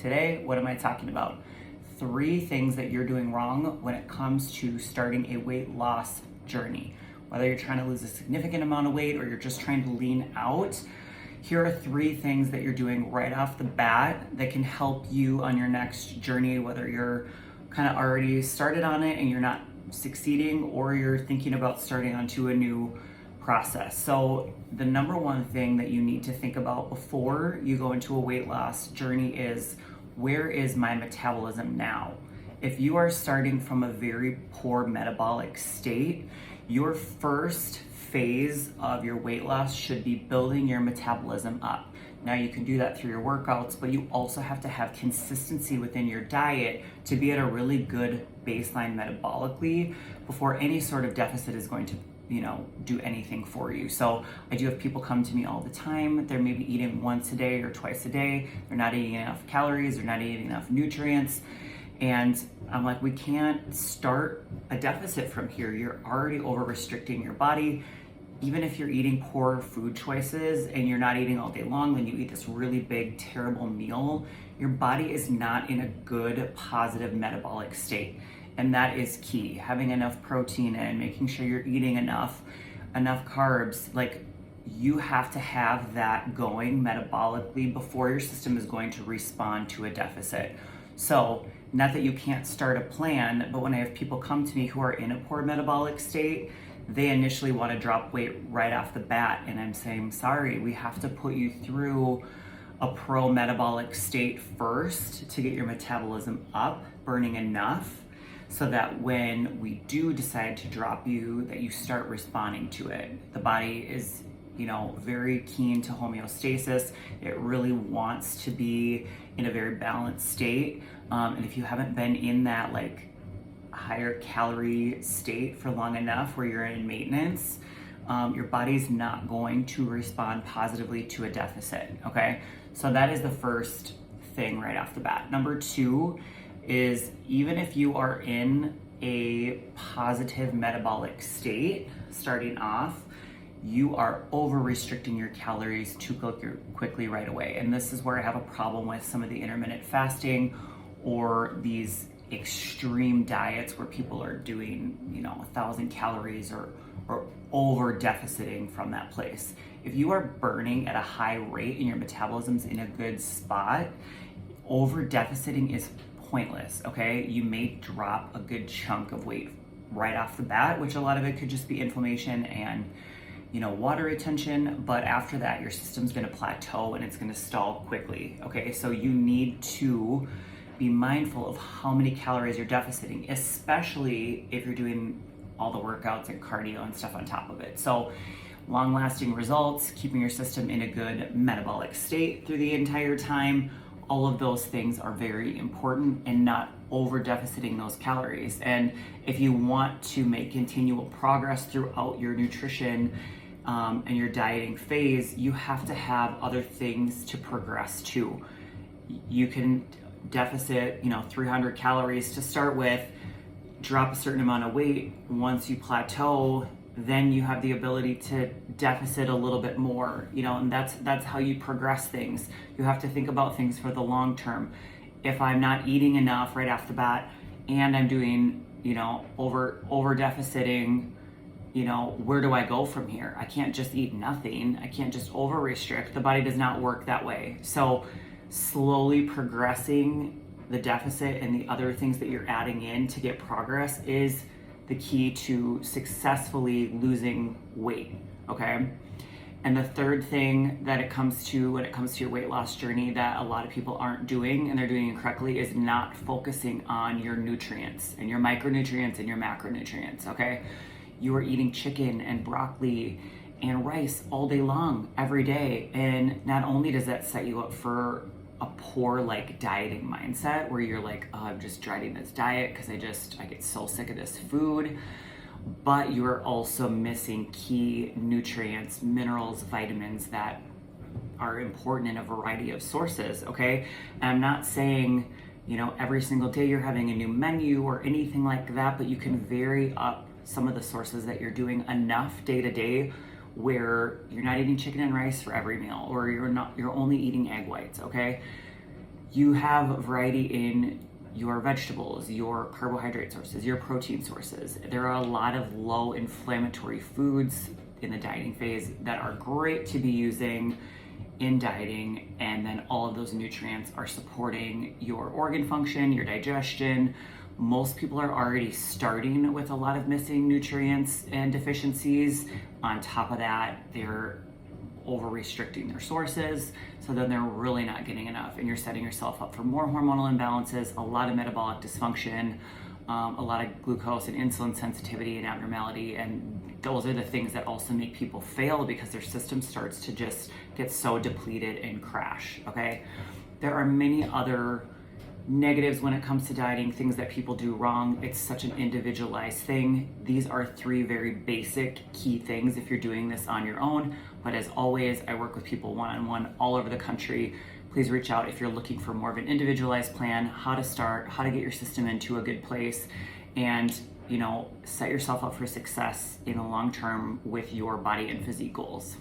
Today, what am I talking about? 3 things that you're doing wrong when it comes to starting a weight loss journey. Whether you're trying to lose a significant amount of weight or you're just trying to lean out, here are 3 things that you're doing right off the bat that can help you on your next journey, whether you're kind of already started on it and you're not succeeding, or you're thinking about starting onto a new process. So the number one thing that you need to think about before you go into a weight loss journey is, where is my metabolism now? If you are starting from a very poor metabolic state, your first phase of your weight loss should be building your metabolism up. Now you can do that through your workouts, but you also have to have consistency within your diet to be at a really good baseline metabolically before any sort of deficit is going to do anything for you. So I do have people come to me all the time. They're maybe eating once a day or twice a day. They're not eating enough calories. They're not eating enough nutrients. And I'm like, we can't start a deficit from here. You're already over restricting your body. Even if you're eating poor food choices and you're not eating all day long, then you eat this really big, terrible meal, your body is not in a good, positive metabolic state. And that is key. Having enough protein and making sure you're eating enough carbs. Like, you have to have that going metabolically before your system is going to respond to a deficit. So, not that you can't start a plan, but when I have people come to me who are in a poor metabolic state, they initially want to drop weight right off the bat. And I'm saying, sorry, we have to put you through a pro-metabolic state first to get your metabolism up, burning enough, so that when we do decide to drop you, that you start responding to it. The body is, very keen to homeostasis. It really wants to be in a very balanced state. And if you haven't been in that higher calorie state for long enough where you're in maintenance, your body's not going to respond positively to a deficit, okay? So that is the first thing right off the bat. Number 2 is, even if you are in a positive metabolic state starting off, you are over restricting your calories too quickly right away. And this is where I have a problem with some of the intermittent fasting or these extreme diets where people are doing 1,000 calories or over deficiting from that place. If you are burning at a high rate and your metabolism's in a good spot, over deficiting is pointless, okay? You may drop a good chunk of weight right off the bat, which a lot of it could just be inflammation and water retention, but after that your system's going to plateau and it's going to stall quickly, okay? So you need to be mindful of how many calories you're deficiting, especially if you're doing all the workouts and cardio and stuff on top of it. So long-lasting results, keeping your system in a good metabolic state through the entire time, all of those things are very important, and not over deficiting those calories. And if you want to make continual progress throughout your nutrition and your dieting phase, you have to have other things to progress to. You can deficit 300 calories to start with, drop a certain amount of weight. Once you plateau, then you have the ability to deficit a little bit more, and that's how you progress things. You have to think about things for the long term. If I'm not eating enough right off the bat and I'm doing over deficiting, where do I go from here? I can't just eat nothing. I can't just over restrict. The body does not work that way. So slowly progressing the deficit and the other things that you're adding in to get progress is the key to successfully losing weight, okay? And the third thing that it comes to when it comes to your weight loss journey that a lot of people aren't doing, and they're doing incorrectly, is not focusing on your nutrients and your micronutrients and your macronutrients, okay? You are eating chicken and broccoli and rice all day long, every day. And not only does that set you up for a poor dieting mindset where you're like, oh, I'm just dreading this diet because I get so sick of this food, but you're also missing key nutrients, minerals, vitamins that are important in a variety of sources, okay? And I'm not saying, every single day you're having a new menu or anything like that, but you can vary up some of the sources that you're doing enough day to day where you're not eating chicken and rice for every meal, or you're only eating egg whites, okay? You have variety in your vegetables, your carbohydrate sources, your protein sources. There are a lot of low inflammatory foods in the dieting phase that are great to be using in dieting, and then all of those nutrients are supporting your organ function, your digestion. Most people are already starting with a lot of missing nutrients and deficiencies. On top of that, they're over restricting their sources, so then they're really not getting enough, and you're setting yourself up for more hormonal imbalances, a lot of metabolic dysfunction, a lot of glucose and insulin sensitivity and abnormality, and those are the things that also make people fail because their system starts to just get so depleted and crash. Okay, there are many other negatives when it comes to dieting, things that people do wrong. It's such an individualized thing. These are 3 very basic key things if you're doing this on your own. But as always, I work with people one-on-one all over the country. Please reach out if you're looking for more of an individualized plan, how to start, how to get your system into a good place, and set yourself up for success in the long term with your body and physique goals.